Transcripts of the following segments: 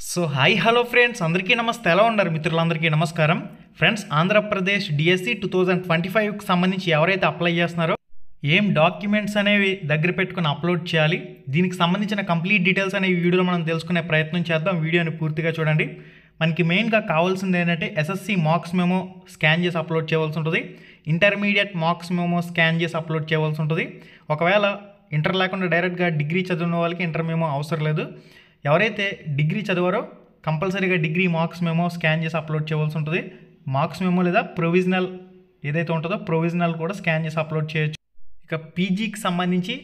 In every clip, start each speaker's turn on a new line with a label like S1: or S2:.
S1: So hi hello friends, అందరికీ నమస్తే. ఎలా ఉన్నారు మిత్రులందరికీ నమస్కారం. ఫ్రెండ్స్, ఆంధ్రప్రదేశ్ డిఎస్సి 2025కి సంబంధించి ఎవరైతే అప్లై చేస్తున్నారో ఏం డాక్యుమెంట్స్ అనేవి దగ్గర పెట్టుకుని అప్లోడ్ చేయాలి, దీనికి సంబంధించిన కంప్లీట్ డీటెయిల్స్ అనేవి వీడియోలో మనం తెలుసుకునే ప్రయత్నం చేద్దాం. వీడియోని పూర్తిగా చూడండి. మనకి మెయిన్గా కావాల్సింది ఏంటంటే ఎస్ఎస్సి మార్క్స్ మెమో స్కాన్ చేసి అప్లోడ్ చేయవలసి ఉంటుంది. ఇంటర్మీడియట్ మార్క్స్ మెమో స్కాన్ చేసి అప్లోడ్ చేయవలసి ఉంటుంది. ఒకవేళ ఇంటర్ లేకుండా డైరెక్ట్గా డిగ్రీ చదివిన వాళ్ళకి ఇంటర్ మెమో అవసరం లేదు. ఎవరైతే డిగ్రీ చదివారో కంపల్సరీగా డిగ్రీ మార్క్స్ మెమో స్కాన్ చేసి అప్లోడ్ చేయవలసి ఉంటుంది. మార్క్స్ మెమో లేదా ప్రొవిజనల్ ఏదైతే ఉంటుందో ప్రొవిజనల్ కూడా స్కాన్ చేసి అప్లోడ్ చేయొచ్చు. ఇక పీజీకి సంబంధించి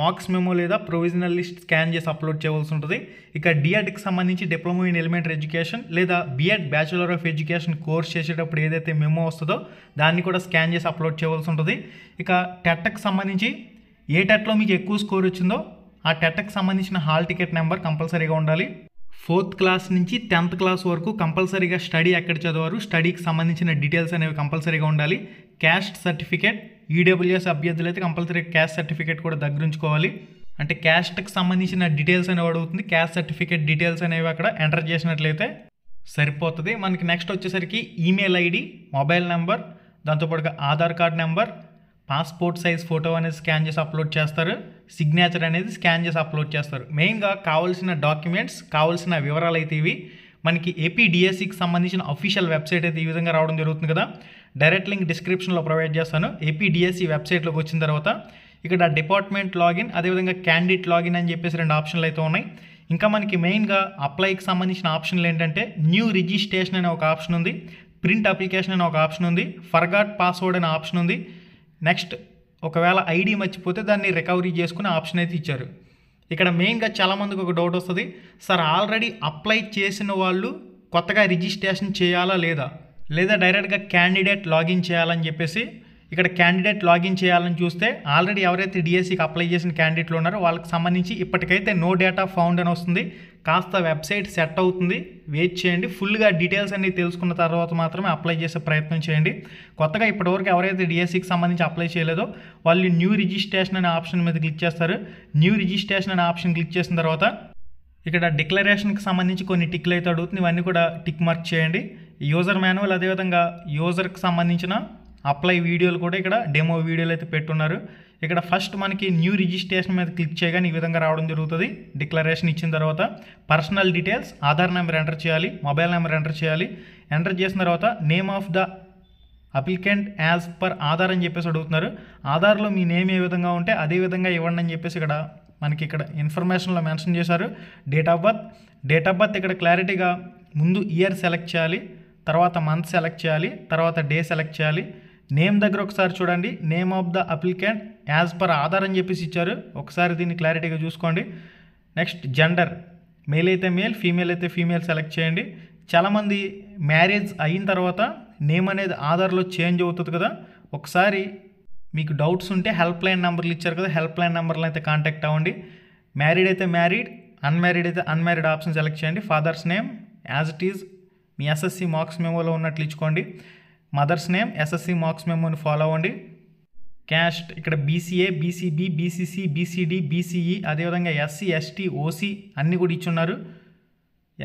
S1: మార్క్స్ మెమో లేదా ప్రొవిజనల్ లిస్ట్ స్కాన్ చేసి అప్లోడ్ చేయవలసి ఉంటుంది. ఇక డిఎడ్కి సంబంధించి డిప్లొమా ఇన్ ఎలిమెంటరీ ఎడ్యుకేషన్ లేదా B Ed bachelor of education course చేసేటప్పుడు ఏదైతే మెమో వస్తుందో దాన్ని కూడా స్కాన్ చేసి అప్లోడ్ చేయవలసి ఉంటుంది. ఇక టెట్కి సంబంధించి ఏ టెట్లో మీకు ఎక్కువ స్కోర్ వచ్చిందో ఆ టెట్కి సంబంధించిన హాల్ టికెట్ నెంబర్ కంపల్సరీగా ఉండాలి. 4th క్లాస్ నుంచి 10th క్లాస్ వరకు కంపల్సరీగా స్టడీ ఎక్కడ చదివారు, స్టడీకి సంబంధించిన డీటెయిల్స్ అనేవి కంపల్సరీగా ఉండాలి. క్యాస్ట్ సర్టిఫికేట్, ఈడబ్ల్యూఎస్ అభ్యర్థులు అయితే కంపల్సరీగా క్యాస్ట్ సర్టిఫికేట్ కూడా దగ్గర ఉంచుకోవాలి. అంటే క్యాస్ట్కి సంబంధించిన డీటెయిల్స్ అనేవి అడుగుతుంది. క్యాస్ట్ సర్టిఫికేట్ డీటెయిల్స్ అనేవి అక్కడ ఎంటర్ చేసినట్లయితే సరిపోతుంది. మనకి నెక్స్ట్ వచ్చేసరికి ఈమెయిల్ ఐడి, మొబైల్ నెంబర్, దాంతోపాటుగా Aadhaar card number, passport size photo అనేది స్కాన్ చేసి అప్లోడ్ చేస్తారు. సిగ్నేచర్ అనేది స్కాన్ చేసి అప్లోడ్ చేస్తారు. మెయిన్గా కావాల్సిన డాక్యుమెంట్స్, కావాల్సిన వివరాలు అయితే ఇవి. మనకి ఏపీ డిఎస్సికి సంబంధించిన అఫీషియల్ వెబ్సైట్ అయితే ఈ విధంగా రావడం జరుగుతుంది కదా. డైరెక్ట్ లింక్ డిస్క్రిప్షన్లో ప్రొవైడ్ చేస్తాను. ఏపీ డిఎస్సి వెబ్సైట్లోకి వచ్చిన తర్వాత ఇక్కడ డిపార్ట్మెంట్ లాగిన్, అదేవిధంగా క్యాండిడేట్ లాగిన్ అని చెప్పేసి 2 ఆప్షన్లు అయితే ఉన్నాయి. ఇంకా మనకి మెయిన్గా అప్లైకి సంబంధించిన ఆప్షన్లు ఏంటంటే న్యూ రిజిస్ట్రేషన్ అనే ఒక ఆప్షన్ ఉంది, ప్రింట్ అప్లికేషన్ అనే ఒక ఆప్షన్ ఉంది, ఫర్గాట్ పాస్వర్డ్ అనే ఆప్షన్ ఉంది. నెక్స్ట్ ఒకవేళ ఐడి మర్చిపోతే దాన్ని రికవరీ చేసుకునే ఆప్షన్ అయితే ఇచ్చారు. ఇక్కడ మెయిన్గా చాలామందికి ఒక డౌట్ వస్తుంది, సార్ ఆల్రెడీ అప్లై చేసిన వాళ్ళు కొత్తగా రిజిస్ట్రేషన్ చేయాలా లేదా డైరెక్ట్గా క్యాండిడేట్ లాగిన్ చేయాలని చెప్పేసి. ఇక్కడ క్యాండిడేట్ లాగిన్ చేయాలని చూస్తే ఆల్రెడీ ఎవరైతే డిఎస్సికి అప్లై చేసిన క్యాండిడేట్లు ఉన్నారో వాళ్ళకి సంబంధించి ఇప్పటికైతే నో డేటా ఫౌండ్ అని వస్తుంది. కాస్త వెబ్సైట్ సెట్ అవుతుంది, వెయిట్ చేయండి. ఫుల్గా డీటెయిల్స్ అన్ని తెలుసుకున్న తర్వాత మాత్రమే అప్లై చేసే ప్రయత్నం చేయండి. కొత్తగా ఇప్పటివరకు ఎవరైతే డిఎస్సికి సంబంధించి అప్లై చేయలేదో వాళ్ళు న్యూ రిజిస్ట్రేషన్ అనే ఆప్షన్ మీద క్లిక్ చేస్తారు. న్యూ రిజిస్ట్రేషన్ అనే ఆప్షన్ క్లిక్ చేసిన తర్వాత ఇక్కడ డిక్లరేషన్కి సంబంధించి కొన్ని టిక్లు అయితే అడుగుతుంది, ఇవన్నీ కూడా టిక్ మార్క్ చేయండి. యూజర్ మాన్యువల్, అదేవిధంగా యూజర్కి సంబంధించిన అప్లై వీడియోలు కూడా ఇక్కడ డెమో వీడియోలు అయితే పెట్టున్నారు. ఇక్కడ ఫస్ట్ మనకి న్యూ రిజిస్ట్రేషన్ మీద క్లిక్ చేయగానే ఈ విధంగా రావడం జరుగుతుంది. డిక్లరేషన్ ఇచ్చిన తర్వాత personal details, Aadhaar number enter చేయాలి, మొబైల్ నెంబర్ ఎంటర్ చేయాలి. ఎంటర్ చేసిన తర్వాత name of the applicant as per Aadhaar అని చెప్పేసి అడుగుతున్నారు. ఆధార్లో మీ నేమ్ ఏ విధంగా ఉంటే అదే విధంగా ఇవ్వండి అని చెప్పేసి ఇక్కడ మనకి ఇక్కడ ఇన్ఫర్మేషన్లో మెన్షన్ చేశారు. డేట్ ఆఫ్ బర్త్ ఇక్కడ క్లారిటీగా ముందు ఇయర్ సెలెక్ట్ చేయాలి, తర్వాత మంత్ సెలెక్ట్ చేయాలి, తర్వాత డే సెలెక్ట్ చేయాలి. నేమ్ దగ్గర ఒకసారి చూడండి, name of the applicant as per Aadhaar అని చెప్పేసి ఇచ్చారు. ఒకసారి దీన్ని క్లారిటీగా చూసుకోండి. నెక్స్ట్ జెండర్, మేల్ అయితే మేల్, ఫీమేల్ అయితే ఫీమేల్ సెలెక్ట్ చేయండి. చాలామంది మ్యారేజ్ అయిన తర్వాత నేమ్ అనేది ఆధార్లో చేంజ్ అవుతుంది కదా. ఒకసారి మీకు డౌట్స్ ఉంటే హెల్ప్ లైన్ నెంబర్లు ఇచ్చారు కదా, హెల్ప్ లైన్ నెంబర్లు అయితే కాంటాక్ట్ అవ్వండి. మ్యారీడ్ అయితే మ్యారీడ్, అన్మ్యారీడ్ అయితే అన్మ్యారీడ్ ఆప్షన్ సెలెక్ట్ చేయండి. Father's name as it is మీ ఎస్ఎస్సి మార్క్స్ మెమోలో ఉన్నట్లు ఇచ్చుకోండి. మదర్స్ నేమ్ ఎస్ఎస్సి మార్క్స్ మెమోని ఫాలో అవ్వండి. క్యాస్ట్ ఇక్కడ BCA, BCB, BCC, BCD, BCE, అదేవిధంగా ఎస్సీ, ఎస్టీ, ఓసీ అన్నీ కూడా ఇచ్చున్నారు.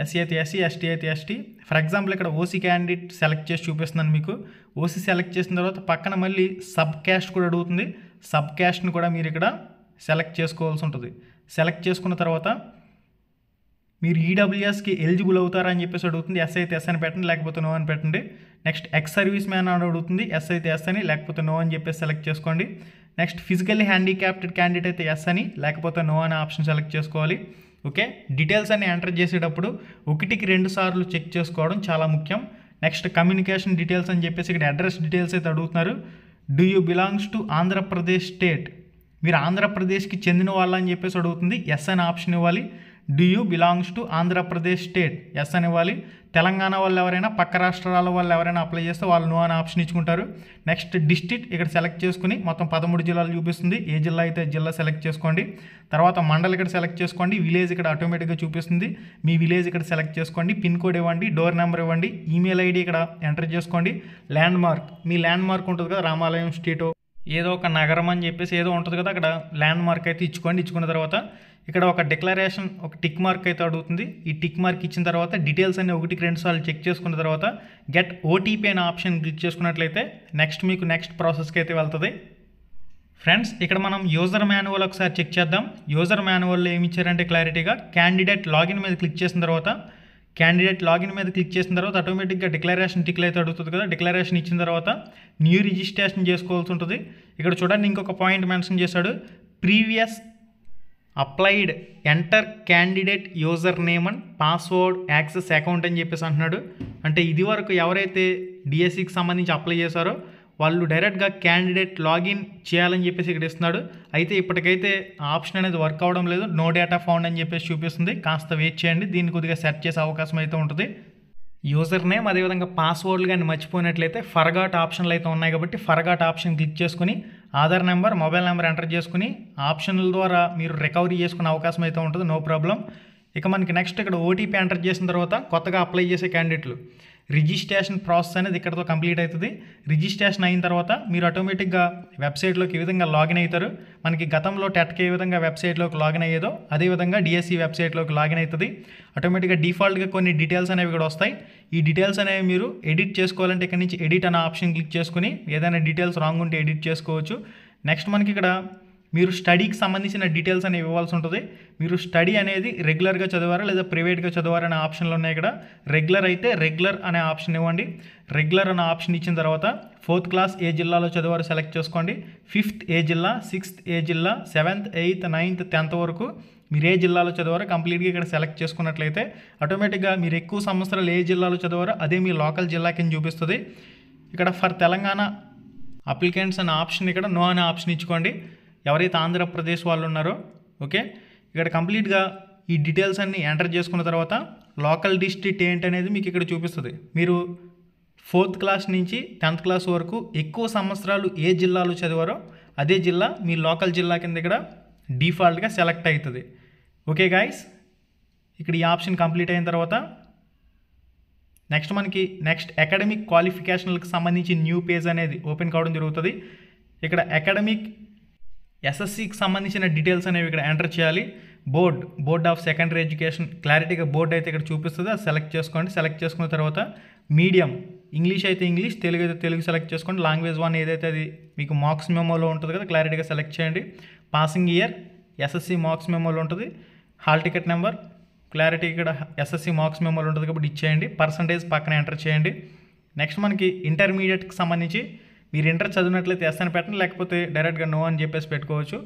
S1: ఎస్సీ అయితే ఎస్సీ, ఎస్టీ అయితే ఎస్టీ. ఫర్ ఎగ్జాంపుల్ ఇక్కడ ఓసీ క్యాండిడేట్ సెలెక్ట్ చేసి చూపిస్తున్నాను మీకు. ఓసీ సెలెక్ట్ చేసిన తర్వాత పక్కన మళ్ళీ సబ్ క్యాస్ట్ కూడా అడుగుతుంది. సబ్ క్యాస్ట్ని కూడా మీరు ఇక్కడ సెలెక్ట్ చేసుకోవాల్సి ఉంటుంది. సెలెక్ట్ చేసుకున్న తర్వాత మీరు ఈడబ్ల్యూఎస్కి ఎలిజిబుల్ అవుతారా అని చెప్పేసి అడుగుతుంది. ఎస్ అయితే ఎస్ అని పెట్టండి, లేకపోతే నో అని పెట్టండి. నెక్స్ట్ ఎక్స్ సర్వీస్ మ్యాన్ అని అడుగుతుంది. ఎస్ అయితే ఎస్ అని, లేకపోతే నో అని చెప్పేసి సెలెక్ట్ చేసుకోండి. నెక్స్ట్ ఫిజికల్లీ హ్యాండిక్యాప్టెడ్ క్యాండిడేట్ అయితే ఎస్ అని, లేకపోతే నో అనే ఆప్షన్ సెలెక్ట్ చేసుకోవాలి. ఓకే, డీటెయిల్స్ అన్ని ఎంటర్ చేసేటప్పుడు 1కి 2 సార్లు చెక్ చేసుకోవడం చాలా ముఖ్యం. నెక్స్ట్ కమ్యూనికేషన్ డీటెయిల్స్ అని చెప్పేసి ఇక్కడ అడ్రస్ డీటెయిల్స్ అయితే అడుగుతున్నారు. Do you belongs to Andhra Pradesh state, మీరు ఆంధ్రప్రదేశ్కి చెందిన వాళ్ళ అని చెప్పేసి అడుగుతుంది. ఎస్ అనే ఆప్షన్ ఇవ్వాలి. Do you belongs to Andhra Pradesh state, yes అని ఇవ్వాలి. తెలంగాణ వాళ్ళు ఎవరైనా, పక్క రాష్ట్రాల వాళ్ళు ఎవరైనా అప్లై చేస్తే వాళ్ళు నో అనే ఆప్షన్ ఇచ్చుకుంటారు. నెక్స్ట్ డిస్ట్రిక్ట్ ఇక్కడ సెలెక్ట్ చేసుకుని మొత్తం 13 జిల్లాలు చూపిస్తుంది. ఏ జిల్లా అయితే జిల్లా సెలెక్ట్ చేసుకోండి. తర్వాత మండల్ ఇక్కడ సెలెక్ట్ చేసుకోండి. విలేజ్ ఇక్కడ ఆటోమేటిక్గా చూపిస్తుంది. మీ విలేజ్ ఇక్కడ సెలెక్ట్ చేసుకోండి. పిన్ కోడ్ ఇవ్వండి, డోర్ నెంబర్ ఇవ్వండి, ఈమెయిల్ ఐడి ఇక్కడ ఎంటర్ చేసుకోండి. ల్యాండ్ మార్క్, మీ ల్యాండ్ మార్క్ ఉంటుంది కదా, రామాలయం, స్ట్రీటో ఏదో ఒక నగరం అని చెప్పేసి ఏదో ఉంటుంది కదా, అక్కడ ల్యాండ్ మార్క్ అయితే ఇచ్చుకోండి. ఇచ్చుకున్న తర్వాత ఇక్కడ ఒక డిక్లరేషన్, ఒక టిక్ మార్క్ అయితే అడుగుతుంది. ఈ టిక్ మార్క్ ఇచ్చిన తర్వాత డీటెయిల్స్ అన్ని 1-2 సార్లు చెక్ చేసుకున్న తర్వాత గెట్ ఓటీపీ అనే ఆప్షన్ క్లిక్ చేసుకున్నట్లయితే నెక్స్ట్ ప్రాసెస్కి అయితే వెళ్తుంది. ఫ్రెండ్స్, ఇక్కడ మనం యూజర్ మాన్యువల్ ఒకసారి చెక్ చేద్దాం. యూజర్ మాన్యువల్లో ఏమి ఇచ్చారంటే క్లారిటీగా క్యాండిడేట్ లాగిన్ మీద క్లిక్ చేసిన తర్వాత ఆటోమేటిక్గా డిక్లరేషన్ టిక్లు అయితే అడుగుతుంది కదా. డిక్లరేషన్ ఇచ్చిన తర్వాత న్యూ రిజిస్ట్రేషన్ చేసుకోవాల్సి ఉంటుంది. ఇక్కడ చూడండి, ఇంకొక పాయింట్ మెన్షన్ చేశాడు, previous applied enter candidate user name and password access account అని చెప్పేసి అంటున్నాడు. అంటే ఇది వరకు ఎవరైతే డిఎస్సికి సంబంధించి అప్లై చేశారో వాళ్ళు డైరెక్ట్గా క్యాండిడేట్ లాగిన్ చేయాలని చెప్పేసి ఇక్కడ ఇస్తున్నాడు. అయితే ఇప్పటికైతే ఆప్షన్ అనేది వర్క్ అవ్వడం లేదు, నో డేటా ఫౌండ్ అని చెప్పేసి చూపిస్తుంది. కాస్త వెయిట్ చేయండి, దీన్ని కొద్దిగా సెర్చ్ చేసే అవకాశం అయితే ఉంటుంది. యూజర్ నేమ్ అదేవిధంగా పాస్వర్డ్లు కానీ మర్చిపోయినట్లయితే ఫర్గాట్ ఆప్షన్లు అయితే ఉన్నాయి కాబట్టి ఫర్గాట్ ఆప్షన్ క్లిక్ చేసుకుని Aadhaar number, mobile number enter చేసుకుని ఆప్షన్ల ద్వారా మీరు రికవరీ చేసుకునే అవకాశం అయితే ఉంటుంది, నో ప్రాబ్లం. ఇక మనకి నెక్స్ట్ ఇక్కడ ఓటీపీ ఎంటర్ చేసిన తర్వాత కొత్తగా అప్లై చేసే క్యాండిడేట్లు రిజిస్ట్రేషన్ ప్రాసెస్ అనేది ఇక్కడతో కంప్లీట్ అవుతుంది. రిజిస్ట్రేషన్ అయిన తర్వాత మీరు ఆటోమేటిక్గా వెబ్సైట్లోకి ఏ విధంగా లాగిన్ అవుతారు, మనకి గతంలో టెట్కి ఏ విధంగా వెబ్సైట్లోకి లాగిన్ అయ్యేదో అదేవిధంగా డిఎస్సి వెబ్సైట్లోకి లాగిన్ అవుతుంది. ఆటోమేటిక్గా డిఫాల్ట్గా కొన్ని డీటెయిల్స్ అనేవి ఇక్కడ వస్తాయి. ఈ డీటెయిల్స్ అనేవి మీరు ఎడిట్ చేసుకోవాలంటే ఇక్కడ నుంచి ఎడిట్ అనే ఆప్షన్ క్లిక్ చేసుకుని ఏదైనా డీటెయిల్స్ రాంగ్ ఉంటే ఎడిట్ చేసుకోవచ్చు. నెక్స్ట్ మనకి ఇక్కడ మీరు స్టడీకి సంబంధించిన డీటెయిల్స్ అనేవి ఇవ్వాల్సి ఉంటుంది. మీరు స్టడీ అనేది రెగ్యులర్గా చదివారా లేదా ప్రైవేట్గా చదివారా అనే ఆప్షన్లు ఉన్నాయి. ఇక్కడ రెగ్యులర్ అయితే రెగ్యులర్ అనే ఆప్షన్ ఇవ్వండి. రెగ్యులర్ అనే ఆప్షన్ ఇచ్చిన తర్వాత 4th క్లాస్ ఏ జిల్లాలో చదివారో సెలెక్ట్ చేసుకోండి. 5th ఏ జిల్లా, 6th ఏ జిల్లా, 7th, 8th, 9th, 10th వరకు మీరు ఏ జిల్లాలో చదివారో కంప్లీట్గా ఇక్కడ సెలెక్ట్ చేసుకున్నట్లయితే ఆటోమేటిక్గా మీరు ఎక్కువ సంవత్సరాలు ఏ జిల్లాలో చదివారో అదే మీ లోకల్ జిల్లా కింద చూపిస్తుంది. ఇక్కడ ఫర్ తెలంగాణ అప్లికెంట్స్ అనే ఆప్షన్ ఇక్కడ నో అనే ఆప్షన్ ఇచ్చుకోండి, ఎవరైతే ఆంధ్రప్రదేశ్ వాళ్ళు ఉన్నారో. ఓకే, ఇక్కడ కంప్లీట్గా ఈ డీటెయిల్స్ అన్నీ ఎంటర్ చేసుకున్న తర్వాత లోకల్ డిస్ట్రిక్ట్ ఏంటనేది మీకు ఇక్కడ చూపిస్తుంది. మీరు 4th క్లాస్ నుంచి 10th క్లాస్ వరకు ఎక్కువ సంవత్సరాలు ఏ జిల్లాలో చదివారో అదే జిల్లా మీ లోకల్ జిల్లా కింద ఇక్కడ డిఫాల్ట్గా సెలెక్ట్ అవుతుంది. ఓకే గాయస్, ఇక్కడ ఈ ఆప్షన్ కంప్లీట్ అయిన తర్వాత నెక్స్ట్ అకాడమిక్ క్వాలిఫికేషన్లకు సంబంధించి న్యూ పేజ్ అనేది ఓపెన్ కావడం జరుగుతుంది. ఇక్కడ అకాడమిక్ ఎస్ఎస్సికి సంబంధించిన డీటెయిల్స్ అనేవి ఇక్కడ ఎంటర్ చేయాలి. బోర్డ్ ఆఫ్ సెకండరీ ఎడ్యుకేషన్ క్లారిటీగా బోర్డు అయితే ఇక్కడ చూపిస్తుంది, అది సెలెక్ట్ చేసుకోండి. సెలెక్ట్ చేసుకున్న తర్వాత మీడియం ఇంగ్లీష్ అయితే ఇంగ్లీష్, తెలుగు అయితే తెలుగు సెలెక్ట్ చేసుకోండి. లాంగ్వేజ్ 1 ఏదైతే అది మీకు మార్క్స్ మెమోలో ఉంటుంది కదా, క్లారిటీగా సెలెక్ట్ చేయండి. పాసింగ్ ఇయర్ ఎస్ఎస్సి మార్క్స్ మెమోలో ఉంటుంది. హాల్ టికెట్ నెంబర్ క్లారిటీ ఇక్కడ ఎస్ఎస్సి మార్క్స్ మెమోలో ఉంటుంది కాబట్టి ఇచ్చేయండి. పర్సంటేజ్ పక్కన ఎంటర్ చేయండి. నెక్స్ట్ మనకి ఇంటర్మీడియట్కి సంబంధించి మీరు ఇంటర్ చదివినట్లయితే ఎస్ అని పెట్టండి, లేకపోతే డైరెక్ట్గా నో అని చెప్పేసి పెట్టుకోవచ్చు.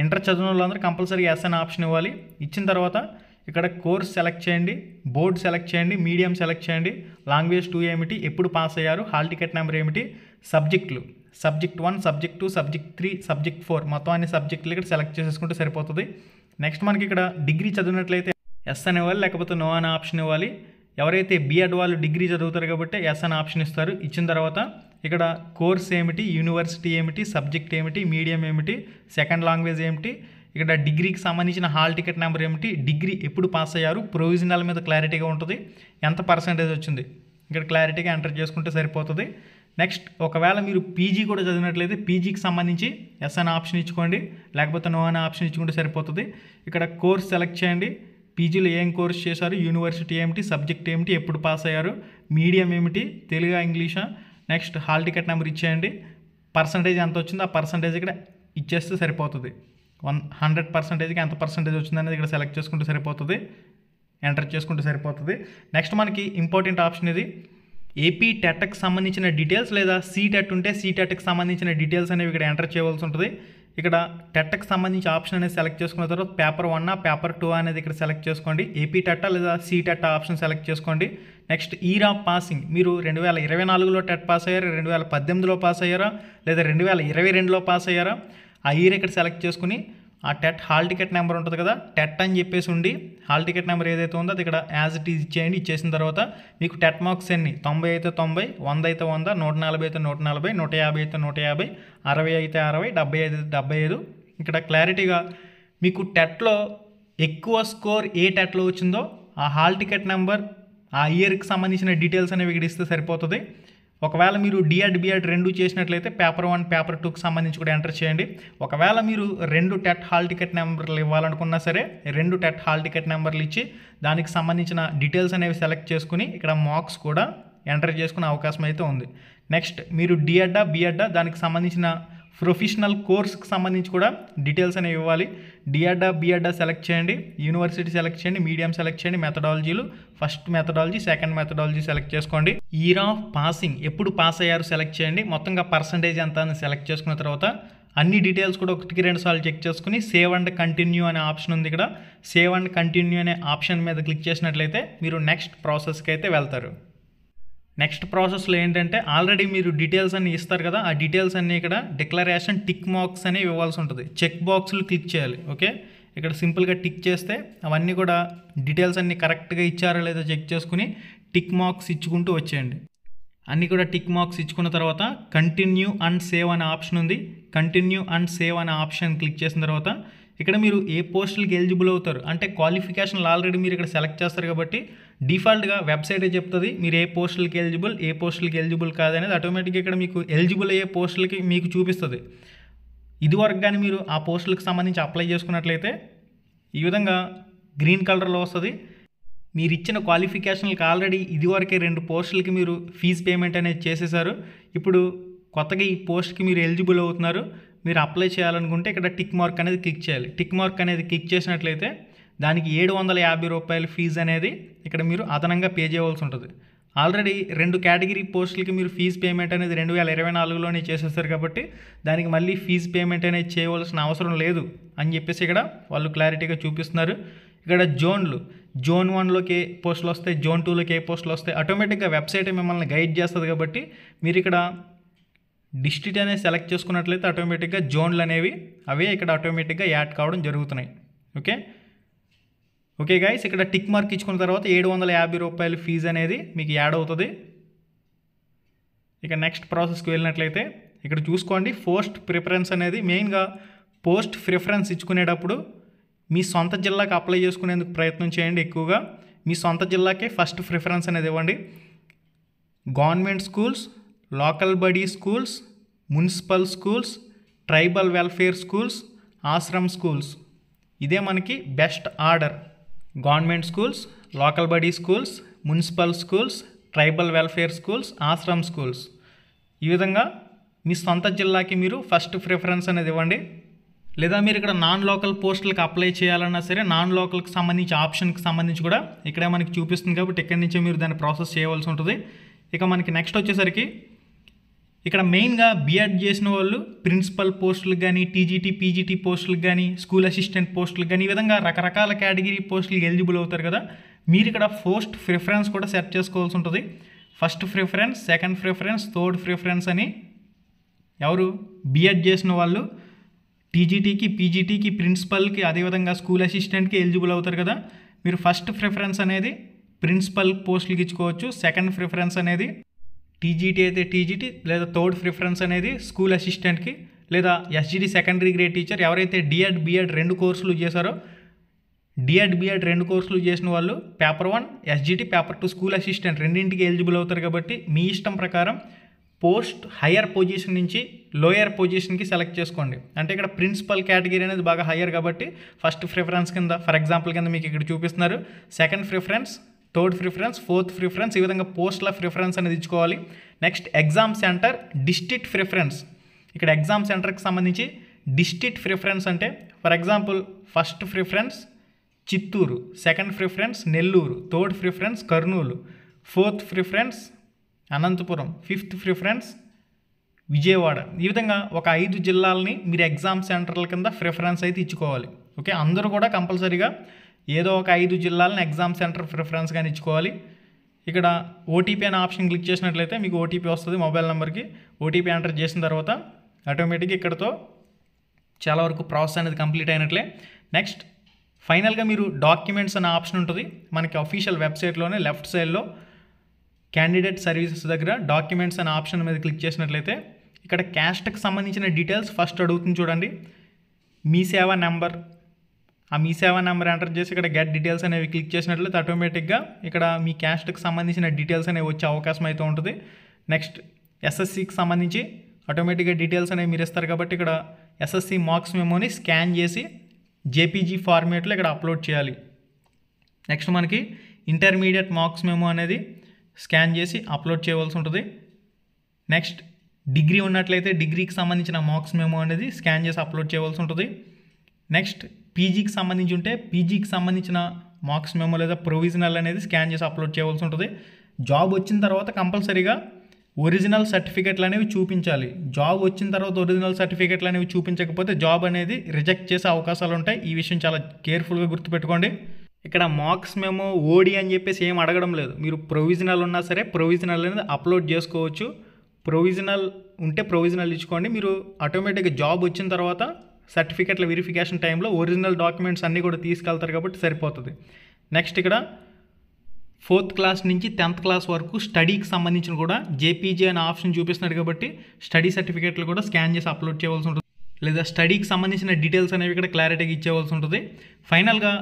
S1: ఇంటర్ చదివిన వాళ్ళందరూ కంపల్సరీగా ఎస్ అని ఆప్షన్ ఇవ్వాలి. ఇచ్చిన తర్వాత ఇక్కడ కోర్స్ సెలెక్ట్ చేయండి, బోర్డ్ సెలెక్ట్ చేయండి, మీడియం సెలెక్ట్ చేయండి, లాంగ్వేజ్ 2 ఏమిటి, ఎప్పుడు పాస్ అయ్యారు, హాల్ టికెట్ నెంబర్ ఏమిటి, సబ్జెక్టులు సబ్జెక్ట్ 1, సబ్జెక్ట్ 2, సబ్జెక్ట్ 3, సబ్జెక్ట్ 4 మొత్తం అన్ని సబ్జెక్టులు ఇక్కడ సెలెక్ట్ చేసేసుకుంటే సరిపోతుంది. నెక్స్ట్ మనకి ఇక్కడ డిగ్రీ చదివినట్లయితే ఎస్ అని ఇవ్వాలి, లేకపోతే నో అనే ఆప్షన్ ఇవ్వాలి. ఎవరైతే బీఎడ్ వాళ్ళు డిగ్రీ చదువుతారు కాబట్టి ఎస్ అనే ఆప్షన్ ఇస్తారు. ఇచ్చిన తర్వాత ఇక్కడ కోర్స్ ఏమిటి, యూనివర్సిటీ ఏమిటి, సబ్జెక్ట్ ఏమిటి, మీడియం ఏమిటి, సెకండ్ లాంగ్వేజ్ ఏమిటి, ఇక్కడ డిగ్రీకి సంబంధించిన హాల్ టికెట్ నెంబర్ ఏమిటి, డిగ్రీ ఎప్పుడు పాస్ అయ్యారు, ప్రొవిజనల్ మీద క్లారిటీగా ఉంటుంది, ఎంత పర్సెంటేజ్ వచ్చింది ఇక్కడ క్లారిటీగా ఎంటర్ చేసుకుంటే సరిపోతుంది. నెక్స్ట్ ఒకవేళ మీరు పీజీ కూడా చదివినట్లయితే పీజీకి సంబంధించి ఎస్ అనే ఆప్షన్ ఇచ్చుకోండి, లేకపోతే నో అనే ఆప్షన్ ఇచ్చుకుంటే సరిపోతుంది. ఇక్కడ కోర్స్ సెలెక్ట్ చేయండి, పీజీలో ఏం కోర్స్ చేశారు, యూనివర్సిటీ ఏమిటి, సబ్జెక్ట్ ఏమిటి, ఎప్పుడు పాస్ అయ్యారు, మీడియం ఏమిటి, తెలుగు ఇంగ్లీషా, నెక్స్ట్ హాల్ టికెట్ నెంబర్ ఇచ్చేయండి. పర్సంటేజ్ ఎంత వచ్చిందో ఆ పర్సంటేజ్ ఇక్కడ ఇచ్చేస్తే సరిపోతుంది. 100%కి ఎంత పర్సంటేజ్ వచ్చిందనేది ఇక్కడ సెలెక్ట్ చేసుకుంటే సరిపోతుంది, ఎంటర్ చేసుకుంటే సరిపోతుంది. నెక్స్ట్ మనకి ఇంపార్టెంట్ ఆప్షన్ ఇది ఏపీ టెట్కి సంబంధించిన డీటెయిల్స్ లేదా సీటెట్ ఉంటే సీటెట్కి సంబంధించిన డీటెయిల్స్ అనేవి ఇక్కడ ఎంటర్ చేయవలసి ఉంటుంది. ఇక్కడ టెట్కి సంబంధించి ఆప్షన్ అనేది సెలెక్ట్ చేసుకున్న తర్వాత పేపర్ 1 పేపర్ 2 అనేది ఇక్కడ సెలెక్ట్ చేసుకోండి. ఏపీ టెట్ లేదా సీటెట్ ఆప్షన్ సెలెక్ట్ చేసుకోండి. నెక్స్ట్ ఇయర్ ఆఫ్ పాసింగ్, మీరు 2024లో టెట్ పాస్ అయ్యారా, 2018లో పాస్ అయ్యారా, లేదా 2022లో పాస్ అయ్యారా, ఆ ఇయర్ ఇక్కడ సెలెక్ట్ చేసుకుని ఆ టెట్ హాల్ టికెట్ నెంబర్ ఉంటుంది కదా, టెట్ అని చెప్పేసి ఉండి హాల్ టికెట్ నెంబర్ ఏదైతే ఉందో అది ఇక్కడ యాజ్ ఇట్ ఈజ్ ఇచ్చేయండి. ఇచ్చేసిన తర్వాత మీకు టెట్ మార్క్స్ ఎన్ని, 90 అయితే 90, 100 అయితే 100, 140 అయితే 140, 150 అయితే 150, 60 అయితే 60, 70 అయితే 75. ఇక్కడ క్లారిటీగా మీకు టెట్లో ఎక్కువ స్కోర్ ఏ టెట్లో వచ్చిందో ఆ హాల్ టికెట్ నెంబర్ ఆ ఇయర్కి సంబంధించిన డీటెయిల్స్ అనేవి ఇక్కడ ఇస్తే సరిపోతుంది. ఒకవేళ మీరు డిఎడ్ బిఎడ్ రెండు చేసినట్లయితే పేపర్ 1 పేపర్ 2కి సంబంధించి కూడా ఎంటర్ చేయండి. ఒకవేళ మీరు 2 టెట్ హాల్ టికెట్ నెంబర్లు ఇవ్వాలనుకున్నా సరే 2 టెట్ హాల్ టికెట్ నెంబర్లు ఇచ్చి దానికి సంబంధించిన డీటెయిల్స్ అనేవి సెలెక్ట్ చేసుకుని ఇక్కడ మార్క్స్ కూడా ఎంటర్ చేసుకునే అవకాశం అయితే ఉంది. నెక్స్ట్ మీరు డిఎడ్డా బిఎడ్డా దానికి సంబంధించిన ప్రొఫెషనల్ కోర్స్కి సంబంధించి కూడా డీటెయిల్స్ అనేవి ఇవ్వాలి. డిఎడ్డా బిఎడ్డా సెలెక్ట్ చేయండి, యూనివర్సిటీ సెలెక్ట్ చేయండి, మీడియం సెలెక్ట్ చేయండి, మెథడాలజీలు first methodology second methodology select చేసుకోండి. ఇయర్ ఆఫ్ పాసింగ్ ఎప్పుడు పాస్ అయ్యారు సెలెక్ట్ చేయండి. మొత్తంగా పర్సంటేజ్ ఎంత అని సెలెక్ట్ చేసుకున్న తర్వాత అన్ని డీటెయిల్స్ కూడా 1-2 సార్లు చెక్ చేసుకుని సేవ్ అండ్ కంటిన్యూ అనే ఆప్షన్ ఉంది. ఇక్కడ సేవ్ అండ్ కంటిన్యూ అనే ఆప్షన్ మీద క్లిక్ చేసినట్లయితే మీరు నెక్స్ట్ ప్రాసెస్కి అయితే వెళ్తారు. నెక్స్ట్ ప్రాసెస్లో ఏంటంటే ఆల్రెడీ మీరు డీటెయిల్స్ అన్నీ ఇస్తారు కదా, ఆ డీటెయిల్స్ అన్నీ ఇక్కడ డిక్లరేషన్ టిక్ మార్క్స్ అనేవి ఇవ్వాల్సి ఉంటుంది. చెక్ బాక్స్లు క్లిక్ చేయాలి. ఓకే, ఇక్కడ సింపుల్గా టిక్ చేస్తే అవన్నీ కూడా డీటెయిల్స్ అన్నీ కరెక్ట్గా ఇచ్చారో లేదో చెక్ చేసుకుని టిక్ మార్క్స్ ఇచ్చుకుంటూ వచ్చేయండి. అన్నీ కూడా టిక్ మార్క్స్ ఇచ్చుకున్న తర్వాత కంటిన్యూ అండ్ సేవ్ అనే ఆప్షన్ ఉంది. కంటిన్యూ అండ్ సేవ్ అనే ఆప్షన్ క్లిక్ చేసిన తర్వాత ఇక్కడ మీరు ఏ పోస్టులకి ఎలిజిబుల్ అవుతారు అంటే క్వాలిఫికేషన్లు ఆల్రెడీ మీరు ఇక్కడ సెలెక్ట్ చేస్తారు కాబట్టి డిఫాల్ట్గా వెబ్సైటే చెప్తుంది మీరు ఏ పోస్టులకి ఎలిజిబుల్ కాదనేది. ఆటోమేటిక్గా ఇక్కడ మీకు ఎలిజిబుల్ అయ్యే పోస్టులకి మీకు చూపిస్తుంది. ఇదివరకు కానీ మీరు ఆ పోస్టులకు సంబంధించి అప్లై చేసుకున్నట్లయితే ఈ విధంగా గ్రీన్ కలర్లో వస్తుంది. మీరు ఇచ్చిన క్వాలిఫికేషన్లకు ఆల్రెడీ ఇదివరకే 2 పోస్టులకి మీరు ఫీజు పేమెంట్ అనేది చేసేసారు. ఇప్పుడు కొత్తగా ఈ పోస్ట్కి మీరు ఎలిజిబుల్ అవుతున్నారు. మీరు అప్లై చేయాలనుకుంటే ఇక్కడ టిక్ మార్క్ అనేది క్లిక్ చేయాలి. టిక్ మార్క్ అనేది క్లిక్ చేసినట్లయితే దానికి 750 రూపాయల ఫీజు అనేది ఇక్కడ మీరు అదనంగా పే చేయవలసి ఉంటుంది. ఆల్రెడీ 2 కేటగిరీ పోస్టులకి మీరు ఫీజు పేమెంట్ అనేది 2024లోనే చేసేస్తారు కాబట్టి దానికి మళ్ళీ ఫీజు పేమెంట్ అనేది చేయవలసిన అవసరం లేదు అని చెప్పేసి ఇక్కడ వాళ్ళు క్లారిటీగా చూపిస్తున్నారు. ఇక్కడ జోన్లు, జోన్ 1లోకి ఏ పోస్టులు వస్తాయి, జోన్ 2లోకి ఏ పోస్టులు వస్తాయి, ఆటోమేటిక్గా వెబ్సైట్ మిమ్మల్ని గైడ్ చేస్తుంది కాబట్టి మీరు ఇక్కడ డిస్ట్రిక్ట్ అనేది సెలెక్ట్ చేసుకున్నట్లయితే ఆటోమేటిక్గా జోన్లు అనేవి అవే ఇక్కడ ఆటోమేటిక్గా యాడ్ కావడం జరుగుతున్నాయి. ఓకే గైస్, ఇక్కడ టిక్ మార్క్ ఇచ్చుకున్న తర్వాత 750 రూపాయల ఫీజు అనేది మీకు యాడ్ అవుతుంది. ఇక నెక్స్ట్ ప్రాసెస్కి వెళ్ళినట్లయితే ఇక్కడ చూసుకోండి పోస్ట్ ప్రిఫరెన్స్ అనేది మెయిన్గా పోస్ట్ ప్రిఫరెన్స్ ఇచ్చుకునేటప్పుడు మీ సొంత జిల్లాకి అప్లై చేసుకునేందుకు ప్రయత్నం చేయండి. ఎక్కువగా మీ సొంత జిల్లాకే ఫస్ట్ ప్రిఫరెన్స్ అనేది ఇవ్వండి. Government schools, local body schools, municipal schools, tribal welfare schools, ashram schools, ఇదే మనకి best order. Government schools, local body schools, municipal schools, tribal welfare schools, ashram schools, ఈ విధంగా మీ సొంత జిల్లాకి మీరు ఫస్ట్ ప్రిఫరెన్స్ అనేది ఇవ్వండి. లేదా మీరు ఇక్కడ నాన్ లోకల్ పోస్టులకు అప్లై చేయాలన్నా సరే నాన్ లోకల్కి సంబంధించి ఆప్షన్కి సంబంధించి కూడా ఇక్కడే మనకి చూపిస్తుంది కాబట్టి ఇక్కడి నుంచే మీరు దాన్ని ప్రాసెస్ చేయవలసి ఉంటుంది. ఇక మనకి నెక్స్ట్ వచ్చేసరికి ఇక్కడ మెయిన్గా బిఎడ్ చేసిన వాళ్ళు ప్రిన్సిపల్ పోస్టులకు కానీ టీజీటీ పీజీటీ పోస్టులకు కానీ స్కూల్ అసిస్టెంట్ పోస్టులకు కానీ ఈ విధంగా రకరకాల కేటగిరీ పోస్టులకు ఎలిజిబుల్ అవుతారు కదా. మీరు ఇక్కడ పోస్ట్ ప్రిఫరెన్స్ కూడా సెట్ చేసుకోవాల్సి ఉంటుంది. First preference, second preference, third preference అని ఎవరు బిఎడ్ చేసిన వాళ్ళు టీజీటీకి పీజీటీకి ప్రిన్సిపల్కి అదేవిధంగా స్కూల్ అసిస్టెంట్కి ఎలిజిబుల్ అవుతారు కదా. మీరు ఫస్ట్ ప్రిఫరెన్స్ అనేది ప్రిన్సిపల్ పోస్టులకి ఇచ్చుకోవచ్చు. సెకండ్ ప్రిఫరెన్స్ అనేది టీజీటీ అయితే టీజీటీ, లేదా థర్డ్ ప్రిఫరెన్స్ అనేది స్కూల్ అసిస్టెంట్కి, లేదా ఎస్జీడీ సెకండరీ గ్రేడ్ టీచర్ ఎవరైతే డిఎడ్ బిఎడ్ 2 కోర్సులు చేశారో డిఎడ్ బిఎడ్ 2 కోర్సులు చేసిన వాళ్ళు paper 1 SGT, paper 2 school assistant రెండింటికి ఎలిజిబుల్ అవుతారు. కాబట్టి మీ ఇష్టం ప్రకారం పోస్ట్ హయ్యర్ పొజిషన్ నుంచి లోయర్ పొజిషన్కి సెలెక్ట్ చేసుకోండి. అంటే ఇక్కడ ప్రిన్సిపల్ కేటగిరీ అనేది బాగా హయ్యర్ కాబట్టి ఫస్ట్ ప్రిఫరెన్స్ కింద ఫర్ ఎగ్జాంపుల్ కింద మీకు ఇక్కడ చూపిస్తున్నారు. Second preference, third preference, fourth preference, ఈ విధంగా పోస్ట్ల ప్రిఫరెన్స్ అనేది ఇచ్చుకోవాలి. Next exam centre district preference. ఇక్కడ ఎగ్జామ్ సెంటర్కి సంబంధించి డిస్ట్రిక్ట్ ప్రిఫరెన్స్ అంటే for example first preference Chittoor, second preference Nellore, third preference Kurnool, fourth preference Anantapur, fifth preference Vijayawada. ఈ విధంగా ఒక 5 జిల్లాలని మీరు ఎగ్జామ్ సెంటర్ల కింద ప్రిఫరెన్స్ అయితే ఇచ్చుకోవాలి. ఓకే, అందరూ కూడా కంపల్సరీగా ఏదో ఒక 5 జిల్లాలను ఎగ్జామ్ సెంటర్ ప్రిఫరెన్స్ కానీ ఇచ్చుకోవాలి. ఇక్కడ ఓటీపీ అనే ఆప్షన్ క్లిక్ చేసినట్లయితే మీకు ఓటీపీ వస్తుంది మొబైల్ నెంబర్కి. ఓటీపీ ఎంటర్ చేసిన తర్వాత ఆటోమేటిక్గా ఇక్కడతో చాలా వరకు ప్రాసెస్ అనేది కంప్లీట్ అయినట్లే. నెక్స్ట్ ఫైనల్గా మీరు డాక్యుమెంట్స్ అనే ఆప్షన్ ఉంటుంది మనకి అఫీషియల్ వెబ్సైట్లోనే లెఫ్ట్ సైడ్లో క్యాండిడేట్ సర్వీసెస్ దగ్గర డాక్యుమెంట్స్ అనే ఆప్షన్ మీద క్లిక్ చేసినట్లయితే ఇక్కడ క్యాస్ట్కి సంబంధించిన డీటెయిల్స్ ఫస్ట్ అడుగుతుంది చూడండి. మీ సేవా నెంబర్, ఆ మీ సేవా నెంబర్ ఎంటర్ చేసి ఇక్కడ గెట్ డీటెయిల్స్ అనేవి క్లిక్ చేసినట్లయితే ఆటోమేటిక్గా ఇక్కడ మీ క్యాస్ట్కి సంబంధించిన డీటెయిల్స్ అనేవి వచ్చే అవకాశం అయితే ఉంటుంది. నెక్స్ట్ ఎస్ఎస్సికి సంబంధించి ఆటోమేటిక్గా డీటెయిల్స్ అనేవి మీరు ఇస్తారు కాబట్టి ఇక్కడ ఎస్ఎస్సి మార్క్స్ మెమోని స్కాన్ చేసి జేపీజీ ఫార్మేట్లో ఇక్కడ అప్లోడ్ చేయాలి. నెక్స్ట్ మనకి ఇంటర్మీడియట్ మార్క్స్ మెమో అనేది స్కాన్ చేసి అప్లోడ్ చేయవలసి ఉంటుంది. నెక్స్ట్ డిగ్రీ ఉన్నట్లయితే డిగ్రీకి సంబంధించిన మార్క్స్ మెమో అనేది స్కాన్ చేసి అప్లోడ్ చేయవలసి ఉంటుంది. నెక్స్ట్ పీజీకి సంబంధించి ఉంటే పీజీకి సంబంధించిన మార్క్స్ మెమో లేదా ప్రొవిజనల్ అనేది స్కాన్ చేసి అప్లోడ్ చేయవలసి ఉంటుంది. జాబ్ వచ్చిన తర్వాత కంపల్సరీగా ఒరిజినల్ సర్టిఫికెట్లు అనేవి చూపించాలి. జాబ్ వచ్చిన తర్వాత ఒరిజినల్ సర్టిఫికెట్లు అనేవి చూపించకపోతే జాబ్ అనేది రిజెక్ట్ చేసే అవకాశాలు ఉంటాయి. ఈ విషయం చాలా కేర్ఫుల్గా గుర్తుపెట్టుకోండి. ఇక్కడ మార్క్స్ మెమో ఓడి అని చెప్పేసి ఏం అడగడం లేదు. మీరు ప్రొవిజనల్ ఉన్నా సరే ప్రొవిజనల్ అనేది అప్లోడ్ చేసుకోవచ్చు. ప్రొవిజనల్ ఉంటే ప్రొవిజనల్ ఇచ్చుకోండి. మీరు ఆటోమేటిక్గా జాబ్ వచ్చిన తర్వాత సర్టిఫికెట్ల వెరిఫికేషన్ టైంలో ఒరిజినల్ డాక్యుమెంట్స్ అన్నీ కూడా తీసుకెళ్తారు కాబట్టి సరిపోతుంది. నెక్స్ట్ ఇక్కడ 4th క్లాస్ నుంచి 10th క్లాస్ వరకు స్టడీకి సంబంధించిన కూడా జేపీజీ అనే ఆప్షన్ చూపిస్తున్నాడు కాబట్టి స్టడీ సర్టిఫికెట్లు కూడా స్కాన్ చేసి అప్లోడ్ చేయవలసి ఉంటుంది. లేదా స్టడీకి సంబంధించిన డీటెయిల్స్ అనేవి ఇక్కడ క్లారిటీగా ఇచ్చేవలసి ఉంటుంది. ఫైనల్గా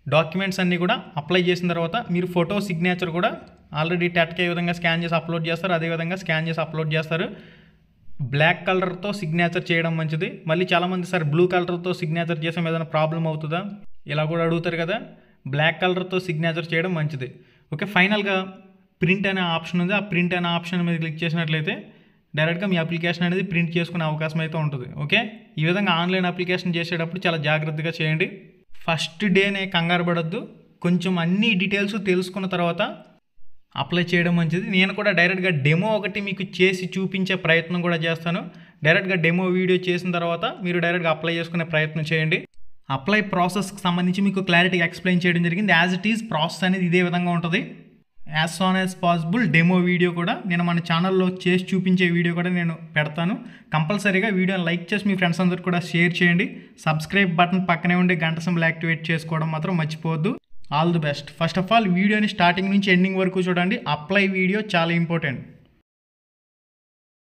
S1: డాక్యుమెంట్స్ అన్నీ కూడా అప్లై చేసిన తర్వాత మీరు ఫోటో సిగ్నేచర్ కూడా ఆల్రెడీ టెట్కి ఏ విధంగా స్కాన్ చేసి అప్లోడ్ చేస్తారు అదేవిధంగా స్కాన్ చేసి అప్లోడ్ చేస్తారు. బ్లాక్ కలర్తో సిగ్నేచర్ చేయడం మంచిది. మళ్ళీ చాలామంది సార్ బ్లూ కలర్తో సిగ్నేచర్ చేసాం ఏదైనా ప్రాబ్లం అవుతుందా ఇలా కూడా అడుగుతారు కదా. బ్లాక్ కలర్తో సిగ్నేచర్ చేయడం మంచిది. ఓకే, ఫైనల్గా ప్రింట్ అనే ఆప్షన్ ఉంది. ఆ ప్రింట్ అనే ఆప్షన్ మీద క్లిక్ చేసినట్లయితే డైరెక్ట్గా మీ అప్లికేషన్ అనేది ప్రింట్ చేసుకునే అవకాశం అయితే ఉంటుంది. ఓకే, ఈ విధంగా ఆన్లైన్ అప్లికేషన్ చేసేటప్పుడు చాలా జాగ్రత్తగా చేయండి. ఫస్ట్ డేనే కంగారు పడొద్దు. కొంచెం అన్ని డీటెయిల్స్ తెలుసుకున్న తర్వాత అప్లై చేయడం మంచిది. నేను కూడా డైరెక్ట్గా డెమో ఒకటి మీకు చేసి చూపించే ప్రయత్నం కూడా చేస్తాను. డైరెక్ట్గా డెమో వీడియో చేసిన తర్వాత మీరు డైరెక్ట్గా అప్లై చేసుకునే ప్రయత్నం చేయండి. అప్లై ప్రాసెస్కి సంబంధించి మీకు క్లారిటీగా ఎక్స్ప్లెయిన్ చేయడం జరిగింది. యాజ్ ఇట్ ఈజ్ ప్రాసెస్ అనేది ఇదే విధంగా ఉంటుంది. యాజ్ సోన్ యాజ్ పాసిబుల్ డెమో వీడియో కూడా నేను మన ఛానల్లో చేసి చూపించే వీడియో కూడా నేను పెడతాను. కంపల్సరీగా వీడియోని లైక్ చేసి మీ ఫ్రెండ్స్ అందరికి కూడా షేర్ చేయండి. సబ్స్క్రైబ్ బటన్ పక్కనే ఉండి గంట సింబల్ యాక్టివేట్ చేసుకోవడం మాత్రం మర్చిపోవద్దు. All the best. First of all వీడియోని స్టార్టింగ్ నుంచి ఎండింగ్ వరకు చూడండి. అప్లై వీడియో చాలా ఇంపార్టెంట్.